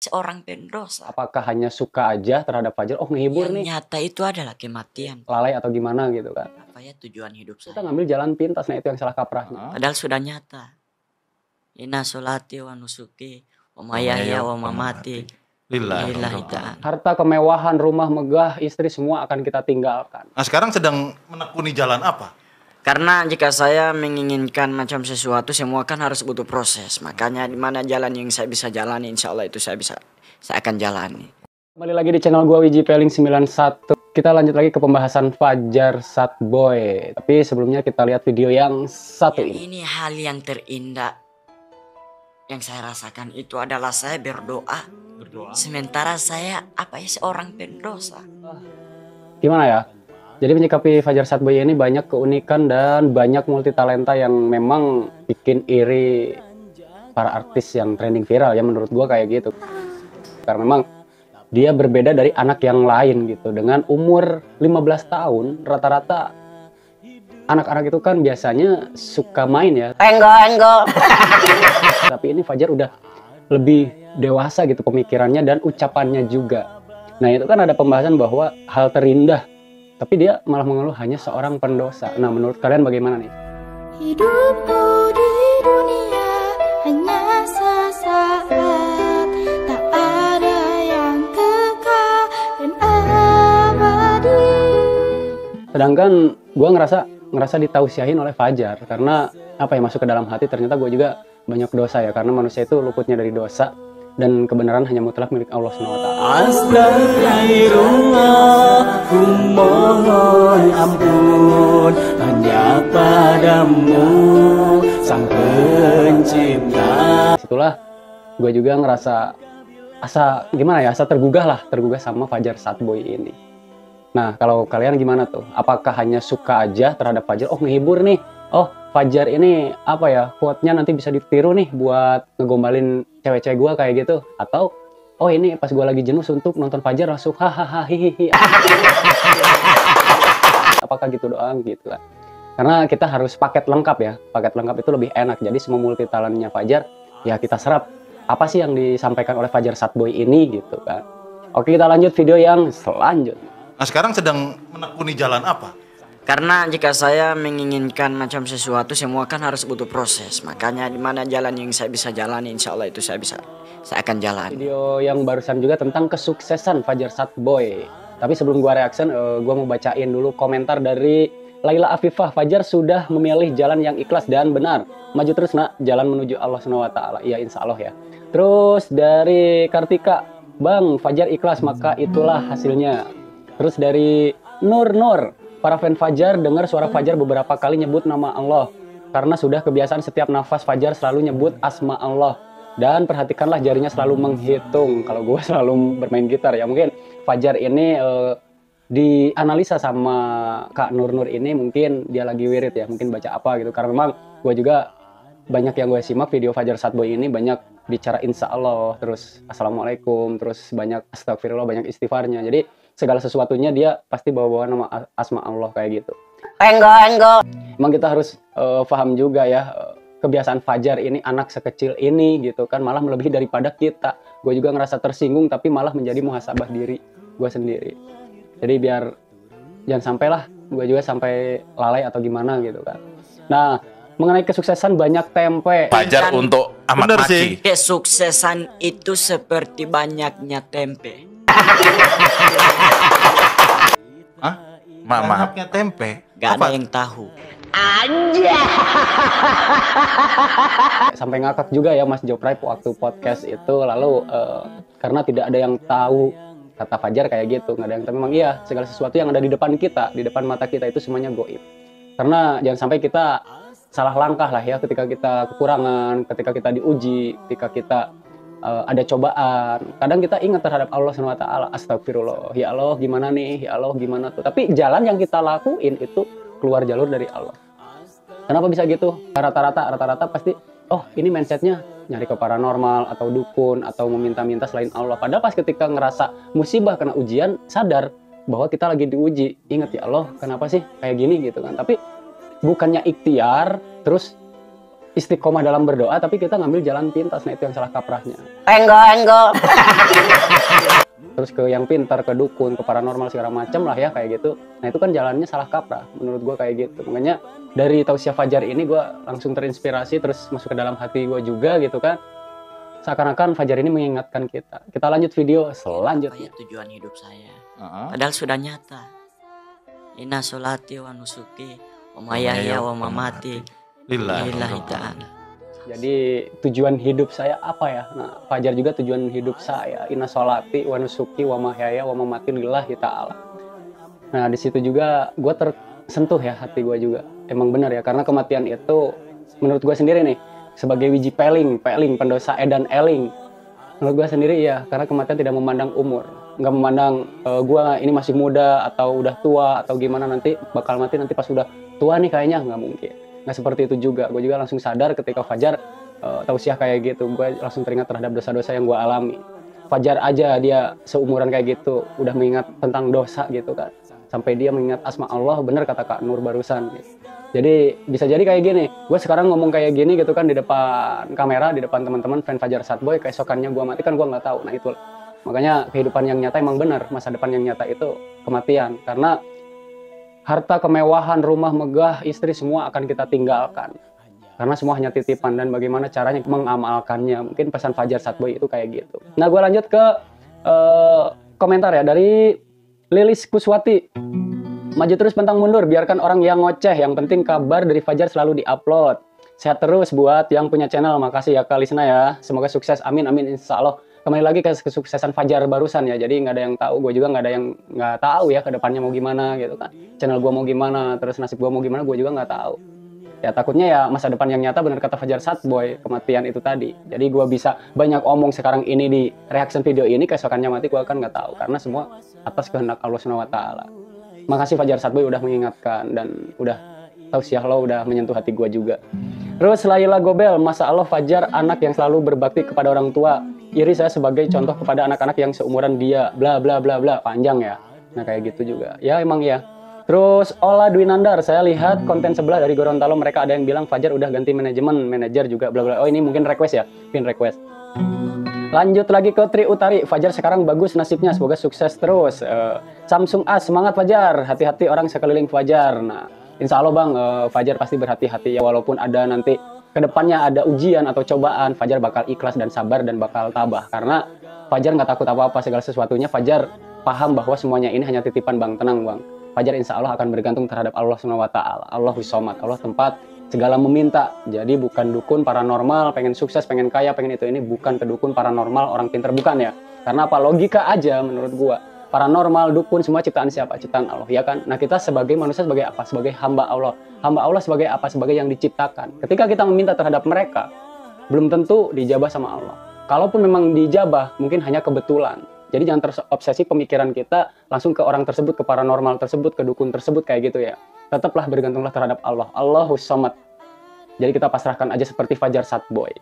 seorang pendosa? Apakah hanya suka aja terhadap Fajar? Oh, ngehibur Yang nih. nyata itu adalah kematian. Lalai atau gimana gitu kan. Apa ya tujuan hidup Kita saya? ngambil jalan pintas, nah itu yang salah kaprahnya. Padahal sudah nyata. Inna sholati wa nusuki wa mahayaya wa mamati lillahi ta'ala. Harta, kemewahan, rumah megah, istri semua akan kita tinggalkan. Nah, sekarang sedang menekuni jalan apa? Karena jika saya menginginkan macam sesuatu, semua kan harus butuh proses. Makanya di mana jalan yang saya bisa jalani, insya Allah itu saya akan jalani. Kembali lagi di channel gua Wiji Peling 91. Kita lanjut lagi ke pembahasan Fajar Satboy. Tapi sebelumnya kita lihat video yang satu ini. Ini hal yang terindah yang saya rasakan itu adalah saya berdoa. Sementara saya seorang pendosa. Gimana ya? Jadi menyikapi Fajar Satboy ini banyak keunikan dan banyak multi talenta yang memang bikin iri para artis yang trending viral ya, menurut gua kayak gitu. Karena memang dia berbeda dari anak yang lain gitu. Dengan umur 15 tahun rata-rata anak-anak itu kan biasanya suka main ya. Enggak. Tapi ini Fajar udah lebih dewasa gitu pemikirannya dan ucapannya juga. Nah itu kan ada pembahasan bahwa hal terindah, tapi dia malah mengeluh hanya seorang pendosa. Nah menurut kalian bagaimana nih? Hidupku di dunia hanya sesaat, tak ada yang kekal dan abadi. Sedangkan gue ngerasa ditausiahin oleh Fajar karena masuk ke dalam hati, ternyata gue juga banyak dosa ya, karena manusia itu luputnya dari dosa dan kebenaran hanya mutlak milik Allah SWT. Astagfirullah, ku mohon ampun hanya padamu sang pencipta. Itulah gue juga ngerasa asa tergugah sama Fajar Satboy ini. Nah kalau kalian gimana tuh? Apakah hanya suka aja terhadap Fajar? Oh ngehibur nih. Oh Fajar ini quote-nya nanti bisa ditiru nih buat ngegombalin cewek-cewek gue kayak gitu. Atau oh ini pas gue lagi jenuh suntuk nonton Fajar langsung hahaha hihihi. Apakah gitu doang gitu kan? Karena kita harus paket lengkap ya. Paket lengkap itu lebih enak. Jadi semua multi talentnya Fajar ya kita serap. Apa sih yang disampaikan oleh Fajar Satboy ini gitu kan? Oke kita lanjut video yang selanjutnya. Nah, sekarang sedang menekuni jalan apa? Karena jika saya menginginkan macam sesuatu, semua kan harus butuh proses. Makanya di mana jalan yang saya bisa jalani, insya Allah itu saya akan jalani. Video yang barusan juga tentang kesuksesan Fajar Satboy. Tapi sebelum gua reaction, gua mau bacain dulu komentar dari Laila Afifah. Fajar sudah memilih jalan yang ikhlas dan benar. Maju terus nak, jalan menuju Allah SWT. Iya insya Allah ya. Terus dari Kartika, Bang Fajar ikhlas maka itulah hasilnya. Terus dari Nur, para fan Fajar dengar suara Fajar beberapa kali nyebut nama Allah. Karena sudah kebiasaan setiap nafas Fajar selalu nyebut asma Allah. Dan perhatikanlah jarinya selalu menghitung. Kalau gue selalu bermain gitar ya. Mungkin Fajar ini dianalisa sama Kak Nur ini, mungkin dia lagi wirid ya. Mungkin baca apa gitu. Karena memang gue juga banyak yang gue simak video Fajar Satboy ini. Banyak bicara insya Allah. Terus assalamualaikum. Terus banyak astagfirullah, banyak istighfarnya. Jadi segala sesuatunya dia pasti bawa-bawa nama asma Allah kayak gitu. Enggak. Emang kita harus paham juga ya, kebiasaan Fajar ini anak sekecil ini gitu kan malah melebihi daripada kita. Gue juga ngerasa tersinggung tapi malah menjadi muhasabah diri gue sendiri. Jadi biar jangan sampailah gue juga sampai lalai atau gimana gitu kan. Nah mengenai kesuksesan banyak tempe. Fajar untuk amat maki. Kesuksesan itu seperti banyaknya tempe. Hah? Banyaknya tempe? Gak ada yang tahu. Sampai ngakak juga ya Mas Jopray waktu podcast itu. Lalu karena tidak ada yang tahu, kata Fajar kayak gitu. Nggak ada yang tahu. Memang iya, segala sesuatu yang ada di depan kita, di depan mata kita itu semuanya goib. Karena jangan sampai kita salah langkah lah ya ketika kita kekurangan, ketika kita diuji, ketika kita ada cobaan. Kadang kita ingat terhadap Allah SWT. Astagfirullah, ya Allah gimana nih, ya Allah gimana tuh. Tapi jalan yang kita lakuin itu keluar jalur dari Allah. Kenapa bisa gitu? Rata-rata pasti, oh ini mindsetnya nyari ke paranormal atau dukun atau meminta-minta selain Allah. Padahal pas ketika ngerasa musibah kena ujian, sadar bahwa kita lagi diuji. Ingat ya Allah, kenapa sih kayak gini gitu kan. Tapi bukannya ikhtiar, terus istiqomah dalam berdoa, tapi kita ngambil jalan pintas. Nah itu yang salah kaprahnya. Enggak. Terus ke yang pintar, ke dukun, ke paranormal segala macam lah ya kayak gitu. Nah itu kan jalannya salah kaprah menurut gue kayak gitu. Makanya dari tausiah Fajar ini gue langsung terinspirasi, terus masuk ke dalam hati gue juga gitu kan. Seakan-akan Fajar ini mengingatkan kita. Kita lanjut video selanjutnya. Tujuan hidup saya. Padahal sudah nyata. Inna sholati wa nusuki wa mayahya wa mamati lillahi ta'ala. Jadi tujuan hidup saya apa ya? Nah, Fajar juga tujuan hidup saya. Inna sholati wa nusuki wa mahyaya wa mamati lillahi ta'ala. Nah, di situ juga gue tersentuh ya hati gue juga. Emang benar ya, karena kematian itu menurut gue sendiri nih sebagai wiji peling pendosa edan eling. Menurut gue sendiri ya, karena kematian tidak memandang umur, nggak memandang gue ini masih muda atau udah tua atau gimana, nanti bakal mati nanti pas udah tua nih kayaknya, nggak mungkin. Nggak seperti itu juga. Gue juga langsung sadar ketika Fajar tausiah kayak gitu. Gue langsung teringat terhadap dosa-dosa yang gue alami. Fajar aja dia seumuran kayak gitu udah mengingat tentang dosa gitu kan. Sampai dia mengingat asma Allah, bener kata Kak Nur barusan gitu. Jadi bisa jadi kayak gini. Gue sekarang ngomong kayak gini gitu kan di depan kamera, di depan teman-teman fan Fajar Satboy, keesokannya gue mati kan gue nggak tahu. Nah itu makanya kehidupan yang nyata emang benar. Masa depan yang nyata itu kematian. Karena harta, kemewahan, rumah megah, istri semua akan kita tinggalkan. Karena semua hanya titipan dan bagaimana caranya mengamalkannya. Mungkin pesan Fajar Satboy itu kayak gitu. Nah gue lanjut ke komentar ya dari Lilis Kuswati. Maju terus pantang mundur, biarkan orang yang ngoceh. Yang penting kabar dari Fajar selalu diupload. Sehat terus buat yang punya channel. Makasih ya Kak Lisna ya. Semoga sukses, amin amin insya Allah. Kembali lagi ke kesuksesan Fajar barusan ya, jadi nggak ada yang tahu, gue juga nggak ada yang nggak tahu ya ke depannya mau gimana gitu kan, channel gue mau gimana, terus nasib gue mau gimana, gue juga nggak tahu. Ya takutnya ya masa depan yang nyata benar kata Fajar Satboy, kematian itu tadi. Jadi gue bisa banyak omong sekarang ini di reaction video ini, keesokannya mati gue kan nggak tahu, karena semua atas kehendak Allah Subhanahu Wa Taala. Makasih Fajar Satboy udah mengingatkan dan udah tausiah lo udah menyentuh hati gue juga. Terus Laila Gobel, Masya Allah Fajar anak yang selalu berbakti kepada orang tua. Iri saya sebagai contoh kepada anak-anak yang seumuran dia, bla bla bla bla, panjang ya. Nah kayak gitu juga. Ya emang ya. Terus Ola Dwi Nandar, saya lihat konten sebelah dari Gorontalo mereka ada yang bilang Fajar udah ganti manajemen, manajer juga bla bla. Oh ini mungkin request ya, pin request. Lanjut lagi ke Tri Utari, Fajar sekarang bagus nasibnya, semoga sukses terus. Samsung As, semangat Fajar, hati-hati orang sekeliling Fajar. Nah insya Allah bang, Fajar pasti berhati-hati ya, walaupun ada nanti kedepannya ada ujian atau cobaan, Fajar bakal ikhlas dan sabar dan bakal tabah. Karena Fajar nggak takut apa-apa segala sesuatunya, Fajar paham bahwa semuanya ini hanya titipan bang, tenang bang. Fajar insya Allah akan bergantung terhadap Allah Subhanahu Wa Taala. Allahus Somad, Allah tempat segala meminta. Jadi bukan dukun paranormal, pengen sukses, pengen kaya, pengen itu ini, bukan ke dukun paranormal orang pinter, bukan ya. Karena apa, logika aja menurut gua. Paranormal, dukun, semua ciptaan siapa? Ciptaan Allah, ya kan? Nah kita sebagai manusia sebagai apa? Sebagai hamba Allah. Hamba Allah sebagai apa? Sebagai yang diciptakan. Ketika kita meminta terhadap mereka, belum tentu dijabah sama Allah. Kalaupun memang dijabah, mungkin hanya kebetulan. Jadi jangan terobsesi pemikiran kita langsung ke orang tersebut, ke paranormal tersebut, ke dukun tersebut kayak gitu ya. Tetaplah bergantunglah terhadap Allah. Allahus Somad. Jadi kita pasrahkan aja seperti Fajar Satboy.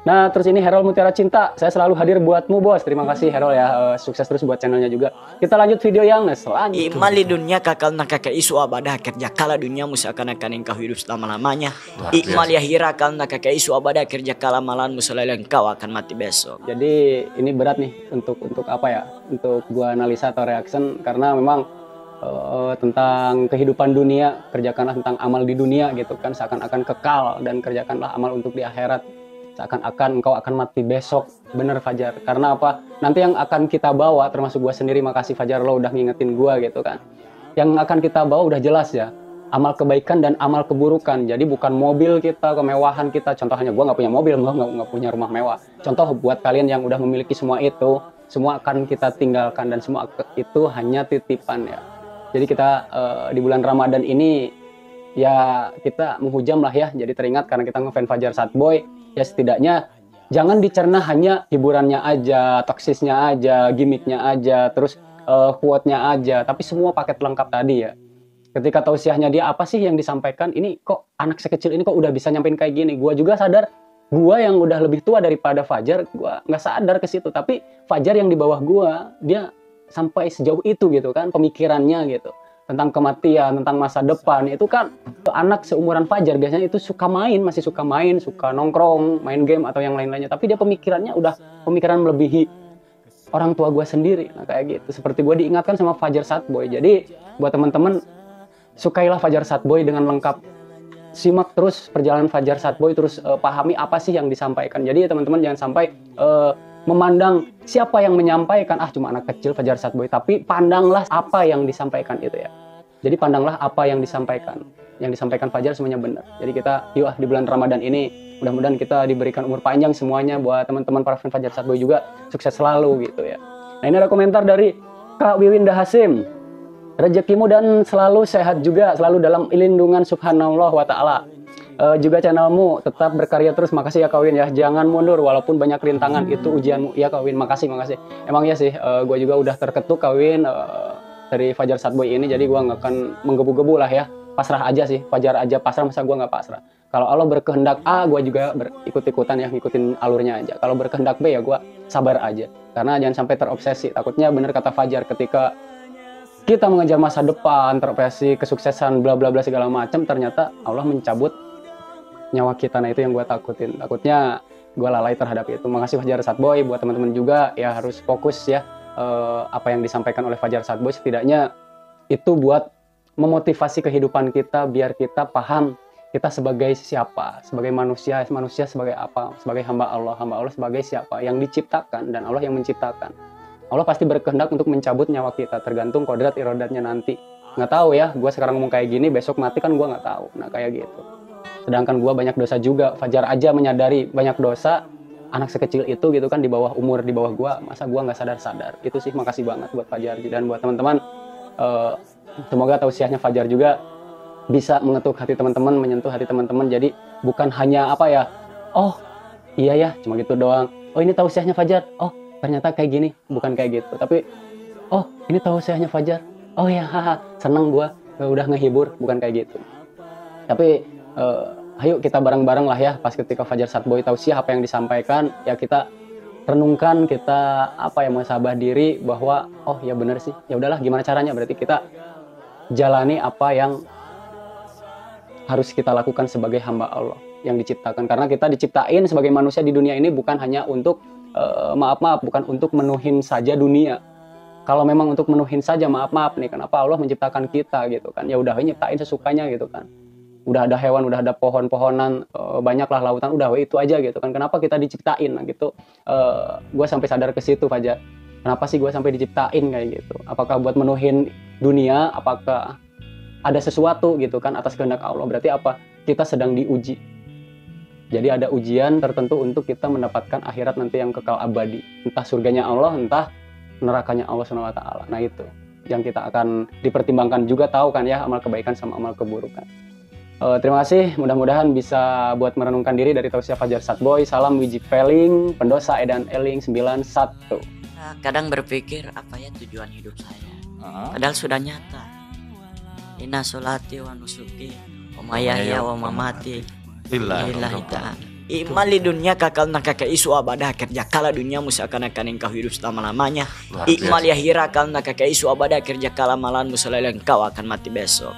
Nah, terus ini Herol Mutiara Cinta. Saya selalu hadir buatmu, bos. Terima kasih, Herol ya. Sukses terus buat channelnya juga. Kita lanjut video yang selanjutnya. Imali dunia kakal nakaka isu abadah kerja kala duniamu seakan-akan engkau hidup selama-lamanya. Imali akhirah kal nakaka isu abadah kerja kala malanmu selalu engkau akan mati besok. Jadi ini berat nih untuk apa ya? Untuk gua analisa atau reaction, karena memang tentang kehidupan dunia, kerjakanlah tentang amal di dunia gitu kan, seakan-akan kekal, dan kerjakanlah amal untuk di akhirat. Seakan-akan engkau akan mati besok. Bener Fajar, karena apa, nanti yang akan kita bawa, termasuk gua sendiri, makasih Fajar lo udah ngingetin gua gitu kan, yang akan kita bawa udah jelas ya, amal kebaikan dan amal keburukan. Jadi bukan mobil kita, kemewahan kita, contohnya gua nggak punya mobil, gua nggak punya rumah mewah, contoh buat kalian yang udah memiliki semua itu, semua akan kita tinggalkan dan semua itu hanya titipan ya. Jadi kita di bulan Ramadan ini ya kita menghujam lah ya, jadi teringat karena kita ngefans Fajar Satboy. Ya setidaknya jangan dicerna hanya hiburannya aja, toksisnya aja, gimmicknya aja, terus quote-nya aja, tapi semua paket lengkap tadi ya. Ketika tausiahnya dia apa sih yang disampaikan, ini kok anak sekecil ini kok udah bisa nyampein kayak gini. Gua juga sadar, gua yang udah lebih tua daripada Fajar, gua nggak sadar ke situ, tapi Fajar yang di bawah gua, dia sampai sejauh itu gitu kan pemikirannya gitu. tentang kematian, tentang masa depan. Itu kan anak seumuran Fajar biasanya itu suka main, masih suka main, suka nongkrong, main game atau yang lain-lainnya. Tapi dia pemikirannya udah pemikiran melebihi orang tua gue sendiri. Nah kayak gitu. Seperti gue diingatkan sama Fajar Satboy. Jadi buat teman-teman, sukailah Fajar Satboy dengan lengkap. Simak terus perjalanan Fajar Satboy, terus pahami apa sih yang disampaikan. Jadi teman-teman jangan sampai memandang siapa yang menyampaikan, cuma anak kecil Fajar Satboy, tapi pandanglah apa yang disampaikan itu ya. Jadi pandanglah apa yang disampaikan Fajar semuanya benar. Jadi kita yuk di bulan Ramadan ini mudah-mudahan kita diberikan umur panjang semuanya, buat teman-teman para fan Fajar Satboy juga sukses selalu gitu ya. Nah ini ada komentar dari Kak Wiwinda Hasim. Rezekimu dan selalu sehat juga, selalu dalam lindungan Subhanallah wa ta'ala. Juga channelmu tetap berkarya terus, makasih ya Kawin ya, jangan mundur walaupun banyak rintangan, itu ujianmu ya Kawin. Makasih. Emang ya sih, gue juga udah terketuk Kawin dari Fajar Satboy ini, jadi gue nggak akan menggebu-gebu lah ya, pasrah aja sih. Fajar aja pasrah, masa gue nggak pasrah. Kalau Allah berkehendak A, gue juga ikut-ikutan ya, ngikutin alurnya aja. Kalau berkehendak B ya gue sabar aja, karena jangan sampai terobsesi. Takutnya bener kata Fajar, ketika kita mengejar masa depan, terobsesi, kesuksesan, bla bla bla segala macam, ternyata Allah mencabut nyawa kita. Nah itu yang gue takutin, takutnya gue lalai terhadap itu. Makasih Fajar Satboy. Buat teman-teman juga ya harus fokus ya, apa yang disampaikan oleh Fajar Satboy setidaknya itu buat memotivasi kehidupan kita, biar kita paham kita sebagai siapa, sebagai manusia sebagai apa, sebagai hamba Allah sebagai siapa, yang diciptakan dan Allah yang menciptakan. Allah pasti berkehendak untuk mencabut nyawa kita, tergantung kodrat irodatnya nanti. Nggak tahu ya, gue sekarang ngomong kayak gini, besok mati kan gue nggak tahu. Nah kayak gitu. Sedangkan gue banyak dosa juga. Fajar aja menyadari banyak dosa, anak sekecil itu gitu kan, di bawah umur, di bawah gue, masa gue nggak sadar-sadar. Itu sih, makasih banget buat Fajar. Dan buat teman-teman, semoga tausiahnya Fajar juga bisa mengetuk hati teman-teman, menyentuh hati teman-teman. Jadi bukan hanya apa ya, oh iya ya, cuma gitu doang. Oh ini tausiahnya Fajar, oh ternyata kayak gini, bukan kayak gitu. Tapi oh ini tausiahnya Fajar, oh ya haha, seneng gue udah ngehibur, bukan kayak gitu. Tapi ayo kita bareng-bareng lah ya, pas ketika Fajar Satboy tausiah apa yang disampaikan, ya kita renungkan, kita apa ya, muhasabah diri bahwa oh ya bener sih, ya udahlah gimana caranya, berarti kita jalani apa yang harus kita lakukan sebagai hamba Allah yang diciptakan. Karena kita diciptain sebagai manusia di dunia ini bukan hanya untuk bukan untuk menuhin saja dunia. Kalau memang untuk menuhin saja, maaf nih, kenapa Allah menciptakan kita gitu kan? Ya udah nyiptain sesukanya gitu kan. Udah ada hewan, udah ada pohon-pohonan, banyaklah lautan, udah itu aja gitu kan. Kenapa kita diciptain? Nah gitu. Gue sampai sadar ke situ Fajar. Kenapa sih gue sampai diciptain kayak gitu? Apakah buat menuhin dunia? Apakah ada sesuatu gitu kan atas kehendak Allah? Berarti apa? Kita sedang diuji. Jadi ada ujian tertentu untuk kita mendapatkan akhirat nanti yang kekal abadi. Entah surganya Allah, entah nerakanya Allah SWT. Nah itu yang kita akan dipertimbangkan juga, tahu kan ya, amal kebaikan sama amal keburukan. Terima kasih, mudah-mudahan bisa buat merenungkan diri dari tausiah Fajar Satboy. Salam Wiji Peling, pendosa Edan Eling 91. Kadang berpikir apa ya tujuan hidup saya, padahal sudah nyata. Inna sholati wa nusuki wa mayahya wa mamati lillahi ta'ala. Iman di dunia kakal nak kakak isu abadah, kerja kala dunia musakan-akan engkau hidup selama-lamanya. Iman di akhirat kakal nak kakak isu abadah, kerja kala malan musalailah engkau akan mati besok.